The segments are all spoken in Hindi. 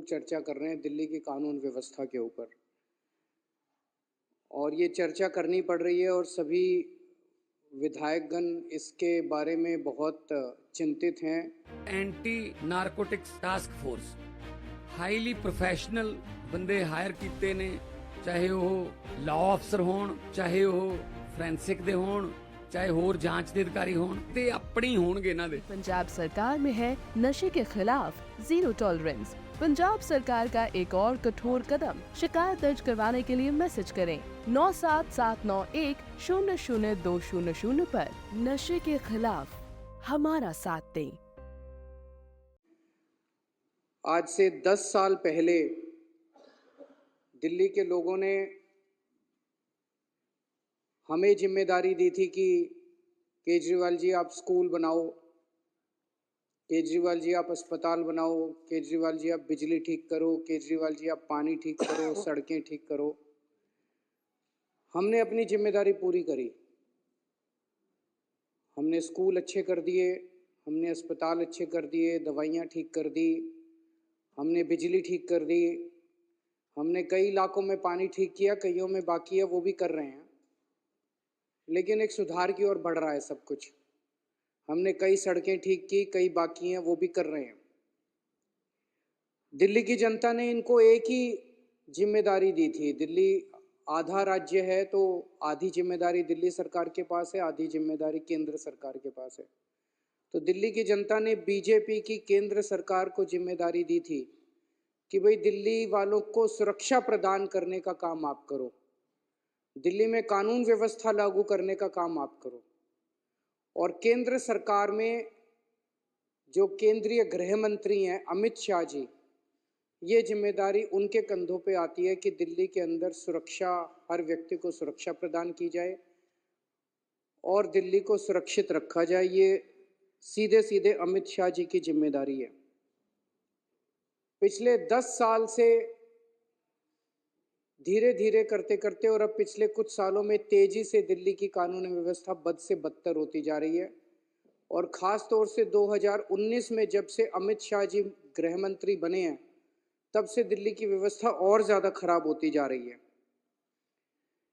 लोग चर्चा कर रहे हैं दिल्ली की कानून व्यवस्था के ऊपर, और ये चर्चा करनी पड़ रही है और सभी विधायकगण इसके बारे में बहुत चिंतित हैं। Anti narcotics task force highly professional बंदे हायर कीते ने, चाहे वो लॉ अफसर होण, चाहे वो फोरेंसिक दे होण, चाहे होर जांच दे अधिकारी होण, ते अपनी होणगे इन्हां दे। पंजाब सरकार में है नशे के खिलाफ जीरो टॉलरेंस। पंजाब सरकार का एक और कठोर कदम। शिकायत दर्ज करवाने के लिए मैसेज करें 9779100200 पर। नशे के खिलाफ हमारा साथ दें। आज से 10 साल पहले दिल्ली के लोगों ने हमें जिम्मेदारी दी थी कि केजरीवाल जी आप स्कूल बनाओ, केजरीवाल जी आप अस्पताल बनाओ, केजरीवाल जी आप बिजली ठीक करो, केजरीवाल जी आप पानी ठीक करो, सड़कें ठीक करो। हमने अपनी जिम्मेदारी पूरी करी। हमने स्कूल अच्छे कर दिए, हमने अस्पताल अच्छे कर दिए, दवाइयाँ ठीक कर दी, हमने बिजली ठीक कर दी, हमने कई इलाकों में पानी ठीक किया, कईयों में बाकी है, वो भी कर रहे हैं। लेकिन एक सुधार की ओर बढ़ रहा है सब कुछ। हमने कई सड़कें ठीक की, कई बाकी हैं, वो भी कर रहे हैं। दिल्ली की जनता ने इनको एक ही जिम्मेदारी दी थी। दिल्ली आधा राज्य है तो आधी जिम्मेदारी दिल्ली सरकार के पास है, आधी जिम्मेदारी केंद्र सरकार के पास है। तो दिल्ली की जनता ने बीजेपी की केंद्र सरकार को जिम्मेदारी दी थी कि भाई दिल्ली वालों को सुरक्षा प्रदान करने का काम आप करो, दिल्ली में कानून व्यवस्था लागू करने का काम आप करो। और केंद्र सरकार में जो केंद्रीय गृह मंत्री हैं अमित शाह जी, ये जिम्मेदारी उनके कंधों पे आती है कि दिल्ली के अंदर सुरक्षा, हर व्यक्ति को सुरक्षा प्रदान की जाए और दिल्ली को सुरक्षित रखा जाए। ये सीधे सीधे अमित शाह जी की जिम्मेदारी है। पिछले 10 साल से धीरे धीरे करते करते और अब पिछले कुछ सालों में तेजी से दिल्ली की कानून व्यवस्था बद से बदतर होती जा रही है। और ख़ास तौर से 2019 में जब से अमित शाह जी गृह मंत्री बने हैं, तब से दिल्ली की व्यवस्था और ज़्यादा खराब होती जा रही है।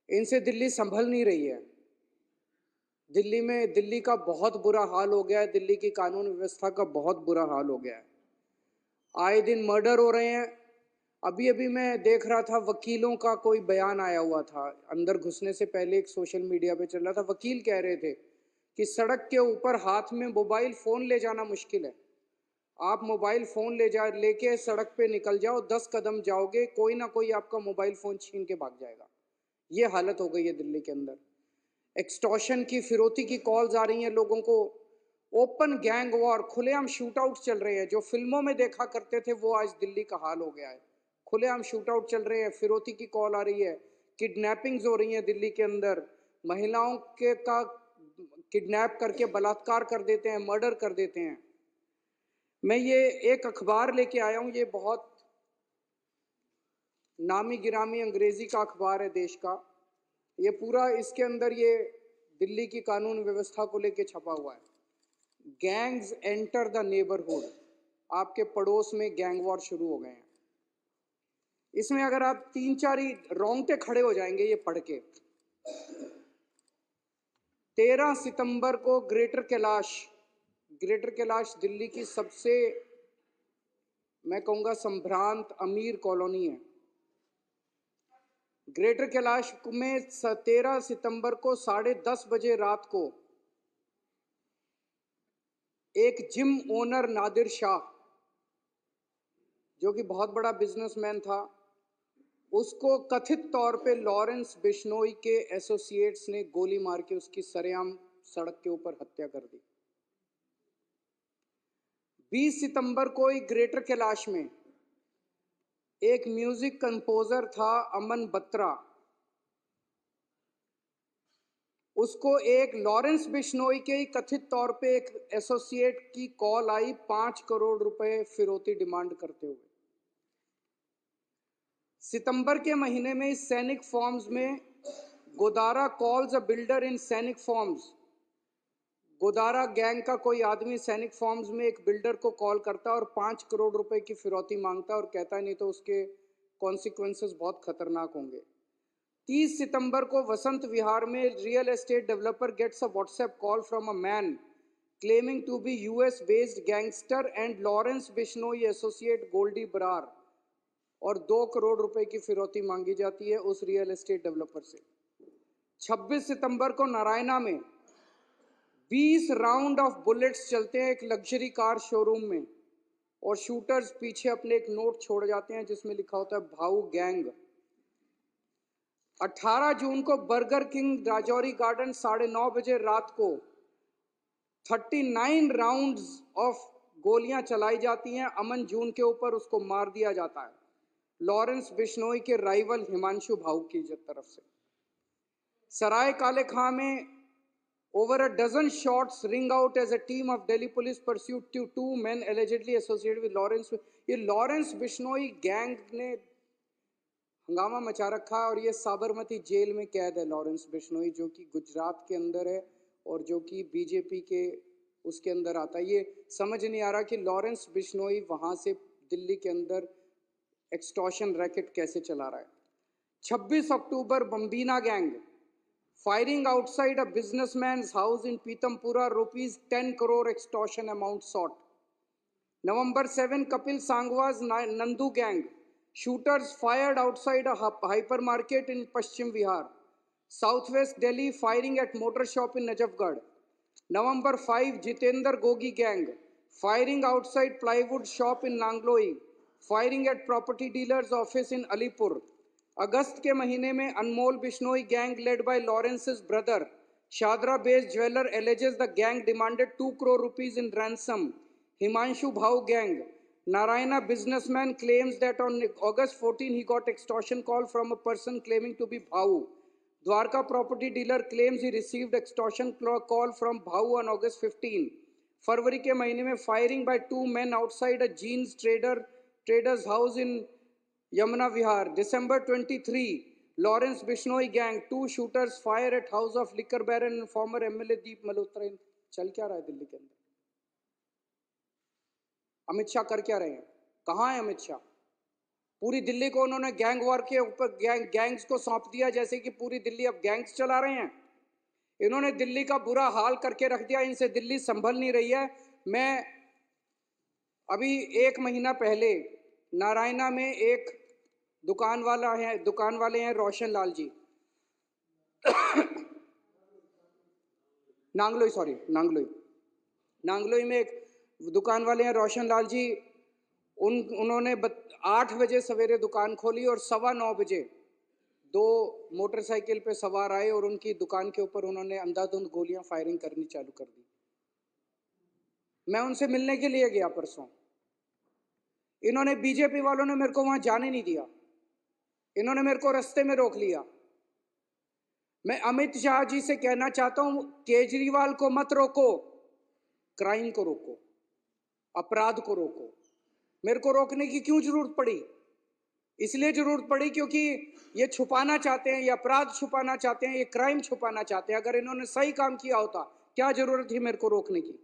इनसे दिल्ली संभल नहीं रही है। दिल्ली का बहुत बुरा हाल हो गया है, दिल्ली की कानून व्यवस्था का बहुत बुरा हाल हो गया है। आए दिन मर्डर हो रहे हैं। अभी अभी मैं देख रहा था, वकीलों का कोई बयान आया हुआ था, अंदर घुसने से पहले एक सोशल मीडिया पे चल रहा था। वकील कह रहे थे कि सड़क के ऊपर हाथ में मोबाइल फ़ोन ले जाना मुश्किल है। आप मोबाइल फ़ोन लेके सड़क पे निकल जाओ, 10 कदम जाओगे, कोई ना कोई आपका मोबाइल फ़ोन छीन के भाग जाएगा। ये हालत हो गई है दिल्ली के अंदर। एक्सटॉर्शन की, फिरौती की कॉल्स आ रही हैं लोगों को। ओपन गैंग वॉर, खुलेआम शूट आउट चल रहे हैं। जो फिल्मों में देखा करते थे वो आज दिल्ली का हाल हो गया है। खुलेआम शूट आउट चल रहे हैं, फिरौती की कॉल आ रही है, किडनैपिंग्स हो रही हैं दिल्ली के अंदर। महिलाओं के का किडनैप करके बलात्कार कर देते हैं, मर्डर कर देते हैं। मैं ये एक अखबार लेके आया हूँ, ये बहुत नामी गिरामी अंग्रेजी का अखबार है देश का। ये पूरा इसके अंदर ये दिल्ली की कानून व्यवस्था को लेके छपा हुआ है। गैंग्स एंटर द नेबरहुड, आपके पड़ोस में गैंग वॉर शुरू हो गए हैं। इसमें अगर आप 3-4 ही रोंगटे खड़े हो जाएंगे ये पढ़ के। 13 सितंबर को ग्रेटर कैलाश दिल्ली की सबसे, मैं कहूँगा, संभ्रांत अमीर कॉलोनी है। ग्रेटर कैलाश में 13 सितंबर को 10:30 बजे रात को एक जिम ओनर नादिर शाह, जो कि बहुत बड़ा बिजनेसमैन था, उसको कथित तौर पे लॉरेंस बिश्नोई के एसोसिएट्स ने गोली मार के उसकी सरेआम सड़क के ऊपर हत्या कर दी। 20 सितंबर को ही ग्रेटर कैलाश में एक म्यूजिक कंपोजर था अमन बत्रा, उसको एक लॉरेंस बिश्नोई के ही कथित तौर पे एक एसोसिएट की कॉल आई 5 करोड़ रुपए फिरौती डिमांड करते हुए। सितंबर के महीने में इस सैनिक फॉर्म्स में गोदारा कॉल्स अ बिल्डर इन सैनिक फॉर्म्स, गोदारा गैंग का कोई आदमी सैनिक फॉर्म्स में एक बिल्डर को कॉल करता है और 5 करोड़ रुपए की फिरौती मांगता है और कहता है नहीं तो उसके कॉन्सिक्वेंसेस बहुत खतरनाक होंगे। 30 सितंबर को वसंत विहार में real estate developer gets a WhatsApp call from a man claiming to be US based gangster and Lawrence Bishnoi associate Goldy Brar, और 2 करोड़ रुपए की फिरौती मांगी जाती है उस रियल एस्टेट डेवलपर से। 26 सितंबर को नारायणा में 20 राउंड ऑफ बुलेट्स चलते हैं एक लग्जरी कार शोरूम में और शूटर्स पीछे अपने एक नोट छोड़ जाते हैं जिसमें लिखा होता है भाऊ गैंग। 18 जून को बर्गर किंग राजौरी गार्डन 9:30 बजे रात को 39 राउंड्स ऑफ गोलियां चलाई जाती हैं। अमन जून के ऊपर उसको मार दिया जाता है लॉरेंस बिश्नोई के राइवल हिमांशु भाऊ की तरफ से। सराय काले खां में over a dozen shots ring out as a team of Delhi police pursued to 2 men allegedly associated with Lawrence। ये लॉरेंस बिश्नोई गैंग ने हंगामा मचा रखा है और ये साबरमती जेल में कैद है लॉरेंस बिश्नोई, जो कि गुजरात के अंदर है और जो कि बीजेपी के उसके अंदर आता है। ये समझ नहीं आ रहा कि लॉरेंस बिश्नोई वहाँ से दिल्ली के अंदर एक्सटॉर्शन रैकेट कैसे चला रहा है। 26 अक्टूबर बम्बीना gang firing outside a businessman's house in Pitampura, rupees 10 crore extortion amount sought। November 7, Kapil Sangwa's Nandu gang, shooters fired outside a hypermarket in Paschim Vihar। Southwest Delhi, firing at motor shop in Najafgarh। November 5, Jitendra Gogi gang, firing outside plywood shop in Nangloi, firing at property dealer's office in Alipur। अगस्त के महीने में Anmol Bishnoi gang led by Lawrence's brother Shahdara based jeweller alleges the gang demanded 2 crore rupees in ransom। Himanshu Bhau gang Narayana businessman claims that on August 14 he got extortion call from a person claiming to be Bhau। Dwarka property dealer claims he received extortion call from Bhau on August 15। फरवरी के महीने में firing by 2 men outside a jeans trader's house in Yamuna Vihar। December 23, Lawrence Bishnoi gang, 2 shooters fire at house of liquor baron and former MLA Deep Malhotra। चल क्या रहा है दिल्ली के अंदर? अमित शाह कर क्या रहे हैं? कहाँ है अमित शाह? पूरी दिल्ली को उन्होंने गैंग वॉर के ऊपर गैंग्स को सौंप दिया, जैसे कि पूरी दिल्ली अब गैंग्स चला रहे हैं। इन्होंने दिल्ली का बुरा हाल करके रख दिया, इनसे दिल्ली संभल नहीं रही है। मैं अभी 1 महीना पहले नारायणा में एक दुकान वाले हैं रोशन लाल जी नांगलोई में एक दुकान वाले हैं रोशन लाल जी। उन्होंने 8 बजे सवेरे दुकान खोली और 9:15 बजे 2 मोटरसाइकिल पे सवार आए और उनकी दुकान के ऊपर उन्होंने अंधाधुंध गोलियां फायरिंग करनी चालू कर दी। मैं उनसे मिलने के लिए गया परसों, इन्होंने बीजेपी वालों ने मेरे को वहां जाने नहीं दिया, इन्होंने मेरे को रास्ते में रोक लिया। मैं अमित शाह जी से कहना चाहता हूं, केजरीवाल को मत रोको, क्राइम को रोको, अपराध को रोको। मेरे को रोकने की क्यों जरूरत पड़ी? इसलिए जरूरत पड़ी क्योंकि ये छुपाना चाहते हैं, ये अपराध छुपाना चाहते हैं, ये क्राइम छुपाना चाहते हैं। अगर इन्होंने सही काम किया होता क्या जरूरत थी मेरे को रोकने की?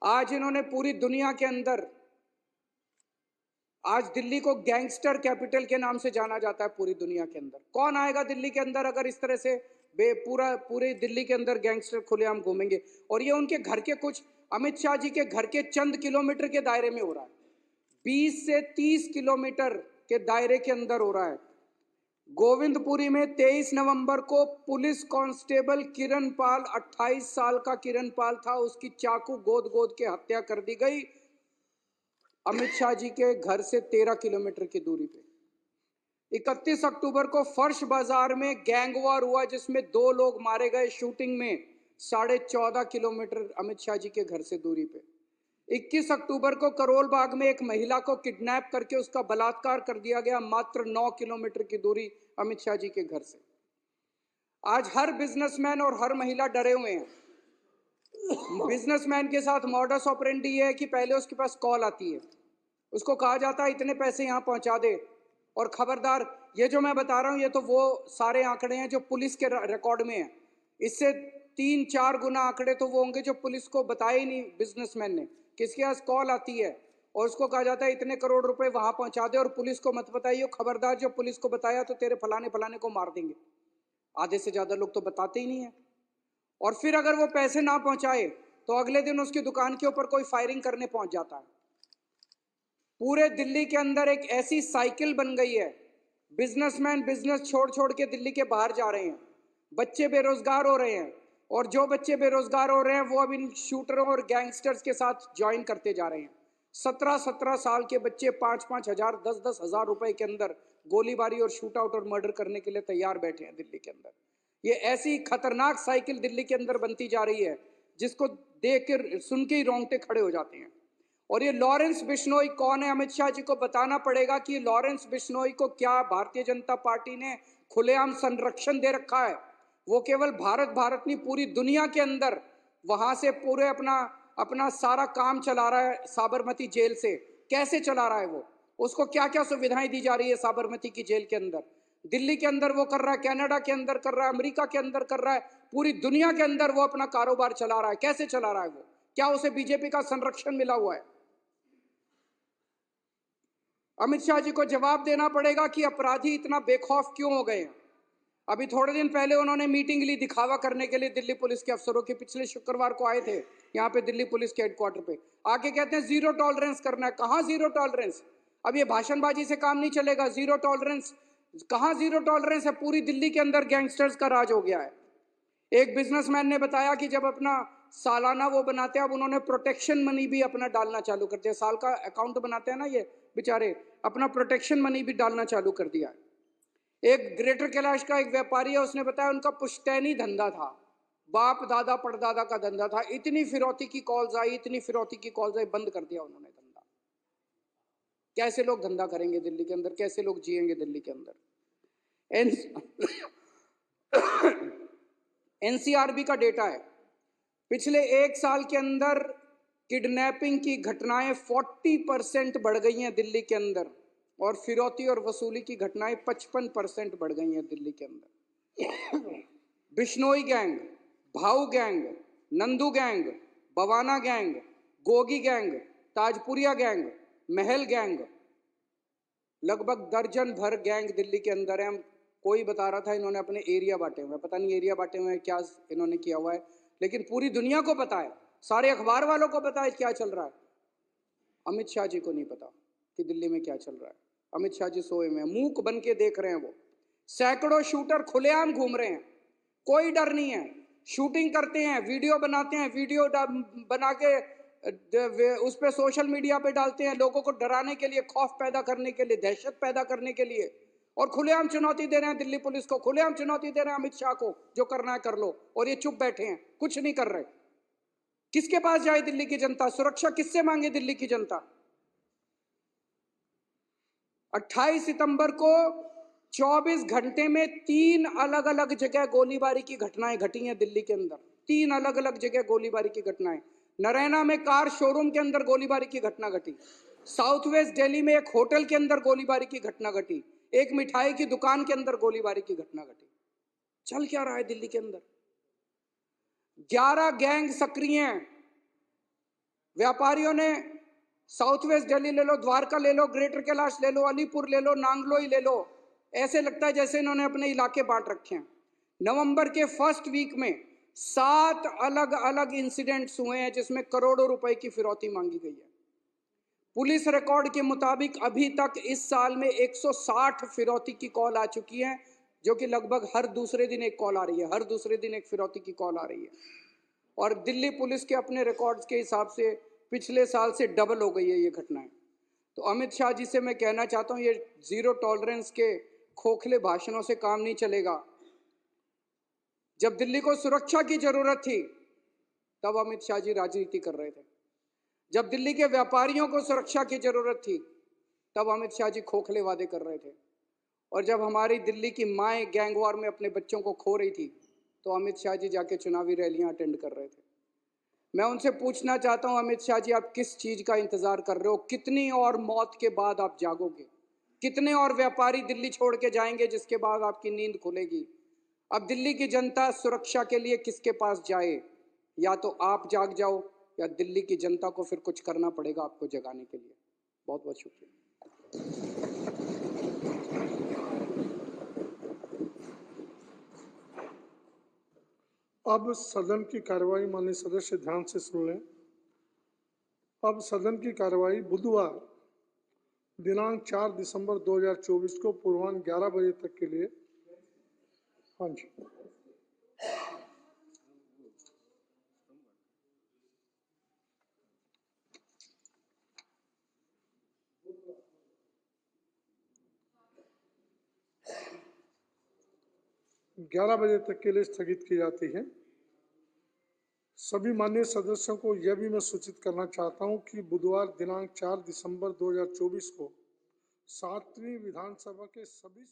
आज इन्होंने पूरी दुनिया के अंदर, आज दिल्ली को गैंगस्टर कैपिटल के नाम से जाना जाता है पूरी दुनिया के अंदर। कौन आएगा दिल्ली के अंदर अगर इस तरह से पूरे दिल्ली के अंदर गैंगस्टर खुलेआम घूमेंगे? और ये उनके घर के कुछ, अमित शाह जी के घर के चंद किलोमीटर के दायरे में हो रहा है, 20 से 30 किलोमीटर के दायरे के अंदर हो रहा है। गोविंदपुरी में 23 नवंबर को पुलिस कांस्टेबल किरण पाल, 28 साल का किरण पाल था, उसकी चाकू गोद के हत्या कर दी गई अमित शाह जी के घर से 13 किलोमीटर की दूरी पे। 31 अक्टूबर को फर्श बाजार में गैंग वॉर हुआ जिसमें 2 लोग मारे गए शूटिंग में, 14.5 किलोमीटर अमित शाह जी के घर से दूरी पे। 21 अक्टूबर को करोल बाग में एक महिला को किडनैप करके उसका बलात्कार कर दिया गया, मात्र 9 किलोमीटर की दूरी अमित शाह जी के घर से। आज हर बिजनेसमैन और हर महिला डरे हुए हैं। बिजनेसमैन के साथ मॉडस ऑपरेंडी है कि पहले उसके पास कॉल आती है, उसको कहा जाता है इतने पैसे यहाँ पहुंचा दे, और खबरदार, ये जो मैं बता रहा हूँ ये तो वो सारे आंकड़े हैं जो पुलिस के रिकॉर्ड में हैं। इससे 3-4 गुना आंकड़े तो वो होंगे जो पुलिस को बताए ही नहीं बिजनेसमैन ने। किसके पास कॉल आती है और उसको कहा जाता है इतने करोड़ रुपए वहां पहुंचा दे और पुलिस को मत बताइए, खबरदार जो पुलिस को बताया तो तेरे फलाने फलाने को मार देंगे। आधे से ज्यादा लोग तो बताते ही नहीं है। और फिर अगर वो पैसे ना पहुंचाए तो अगले दिन उसकी दुकान के ऊपर कोई फायरिंग करने पहुंच जाता है। पूरे दिल्ली के अंदर एक ऐसी साइकिल बन गई है, बिजनेसमैन बिजनेस छोड़ छोड़ के दिल्ली के बाहर जा रहे हैं, बच्चे बेरोजगार हो रहे हैं, और जो बच्चे बेरोजगार हो रहे हैं वो अब इन शूटरों और गैंगस्टर्स के साथ ज्वाइन करते जा रहे हैं। 17-17 साल के बच्चे 5-5 हजार 10-10 हजार रुपए के अंदर गोलीबारी और शूट आउट और मर्डर करने के लिए तैयार बैठे हैं दिल्ली के अंदर। ये ऐसी खतरनाक साइकिल दिल्ली के अंदर बनती जा रही है जिसको देख कर सुन के ही रोंगटे खड़े हो जाते हैं। और ये लॉरेंस बिश्नोई कौन है, अमित शाह जी को बताना पड़ेगा कि लॉरेंस बिश्नोई को क्या भारतीय जनता पार्टी ने खुलेआम संरक्षण दे रखा है। वो केवल भारत नहीं पूरी दुनिया के अंदर वहां से पूरे अपना सारा काम चला रहा है साबरमती जेल से। कैसे चला रहा है वो, उसको क्या क्या सुविधाएं दी जा रही है साबरमती की जेल के अंदर। दिल्ली के अंदर वो कर रहा है, कनाडा के अंदर कर रहा है, अमेरिका के अंदर कर रहा है, पूरी दुनिया के अंदर वो अपना कारोबार चला रहा है। कैसे चला रहा है वो, क्या उसे बीजेपी का संरक्षण मिला हुआ है? अमित शाह जी को जवाब देना पड़ेगा कि अपराधी इतना बेखौफ क्यों हो गए हैं। अभी थोड़े दिन पहले उन्होंने मीटिंग ली दिखावा करने के लिए दिल्ली पुलिस के अफसरों की। पिछले शुक्रवार को आए थे यहाँ पे दिल्ली पुलिस के हेडक्वार्टर पे, आके कहते हैं जीरो टॉलरेंस करना है। कहाँ जीरो टॉलरेंस? अब ये भाषणबाजी से काम नहीं चलेगा। जीरो टॉलरेंस कहाँ जीरो टॉलरेंस है? पूरी दिल्ली के अंदर गैंगस्टर्स का राज हो गया है। एक बिजनेसमैन ने बताया कि जब अपना सालाना वो बनाते हैं, अब उन्होंने प्रोटेक्शन मनी भी अपना डालना चालू कर दिया। साल का अकाउंट बनाते हैं ना ये बेचारे, अपना प्रोटेक्शन मनी भी डालना चालू कर दिया है। एक ग्रेटर कैलाश का एक व्यापारी है, उसने बताया उनका पुश्तैनी धंधा था, बाप दादा परदादा का धंधा था। इतनी फिरौती की कॉल्स आई, इतनी फिरौती की कॉल्स आई, बंद कर दिया उन्होंने धंधा। कैसे लोग धंधा करेंगे दिल्ली के अंदर, कैसे लोग जिएंगे दिल्ली के अंदर? एनसीआरबी का डेटा है, पिछले 1 साल के अंदर किडनैपिंग की घटनाएं 40% बढ़ गई हैं दिल्ली के अंदर, और फिरौती और वसूली की घटनाएं 55% बढ़ गई हैं दिल्ली के अंदर। बिश्नोई गैंग, भाऊ gang, Nandu gang, Bawana gang, Gogi gang, Tajpuriya gang, महल गैंग, लगभग दर्जन भर गैंग दिल्ली के अंदर है। कोई बता रहा था इन्होंने अपने एरिया बांटे हुए हैं, पता नहीं एरिया बांटे हुए हैं क्या इन्होंने किया हुआ है, लेकिन पूरी दुनिया को पता है, सारे अखबार वालों को पता है क्या चल रहा है। अमित शाह जी को नहीं पता कि दिल्ली में क्या चल रहा है। अमित शाह जी सोए में मूक बन के देख रहे हैं। वो सैकड़ों शूटर खुलेआम घूम रहे हैं, कोई डर नहीं है। शूटिंग करते हैं, वीडियो बनाते हैं, वीडियो बना के उस पर सोशल मीडिया पे डालते हैं, लोगों को डराने के लिए, खौफ पैदा करने के लिए, दहशत पैदा करने के लिए, और खुलेआम चुनौती दे रहे हैं दिल्ली पुलिस को, खुलेआम चुनौती दे रहे हैं अमित शाह को, जो करना है कर लो। और ये चुप बैठे हैं, कुछ नहीं कर रहे। किसके पास जाए दिल्ली की जनता? सुरक्षा किससे मांगे दिल्ली की जनता? 28 सितंबर को 24 घंटे में 3 अलग अलग जगह गोलीबारी की घटनाएं घटी हैं दिल्ली के अंदर। 3 अलग अलग जगह गोलीबारी की घटनाएं। नरैना में कार शोरूम के अंदर गोलीबारी की घटना घटी, साउथ वेस्ट दिल्ली में एक होटल के अंदर गोलीबारी की घटना घटी, एक मिठाई की दुकान के अंदर गोलीबारी की घटना घटी। चल क्या रहा है दिल्ली के अंदर? 11 गैंग सक्रिय हैं। व्यापारियों ने साउथ वेस्ट दिल्ली ले लो, द्वारका ले लो, ग्रेटर कैलाश ले लो, अलीपुर ले लो, नांगलोई ले लो, ऐसे लगता है जैसे इन्होंने अपने इलाके बांट रखे हैं। नवंबर के फर्स्ट वीक में 7 अलग अलग इंसिडेंट्स हुए हैं जिसमें करोड़ों रुपए की फिरौती मांगी गई है। पुलिस रिकॉर्ड के मुताबिक अभी तक इस साल में 160 फिरौती की कॉल आ चुकी है, जो कि लगभग हर दूसरे दिन एक कॉल आ रही है, हर दूसरे दिन एक फिरौती की कॉल आ रही है। और दिल्ली पुलिस के अपने रिकॉर्ड्स के हिसाब से पिछले साल से डबल हो गई है ये घटनाएं। तो अमित शाह जी से मैं कहना चाहता हूं, ये जीरो टॉलरेंस के खोखले भाषणों से काम नहीं चलेगा। जब दिल्ली को सुरक्षा की जरूरत थी तब अमित शाह जी राजनीति कर रहे थे। जब दिल्ली के व्यापारियों को सुरक्षा की जरूरत थी तब अमित शाह जी खोखले वादे कर रहे थे। और जब हमारी दिल्ली की माएँ गैंगवार में अपने बच्चों को खो रही थी तो अमित शाह जी जाके चुनावी रैलियां अटेंड कर रहे थे। मैं उनसे पूछना चाहता हूं, अमित शाह जी, आप किस चीज का इंतजार कर रहे हो? कितनी और मौत के बाद आप जागोगे? कितने और व्यापारी दिल्ली छोड़ के जाएंगे जिसके बाद आपकी नींद खुलेगी? अब दिल्ली की जनता सुरक्षा के लिए किसके पास जाए? या तो आप जाग जाओ या दिल्ली की जनता को फिर कुछ करना पड़ेगा आपको जगाने के लिए। बहुत बहुत शुक्रिया। अब सदन की कार्यवाही माननीय सदस्य ध्यान से सुन लें। अब सदन की कार्यवाही बुधवार दिनांक 4 दिसंबर 2024 को पूर्वाह्न 11 बजे तक के लिए, हाँ जी, ग्यारह बजे तक के लिए स्थगित की जाती है। सभी माननीय सदस्यों को यह भी मैं सूचित करना चाहता हूं कि बुधवार दिनांक 4 दिसंबर 2024 को 7वीं विधानसभा के सभी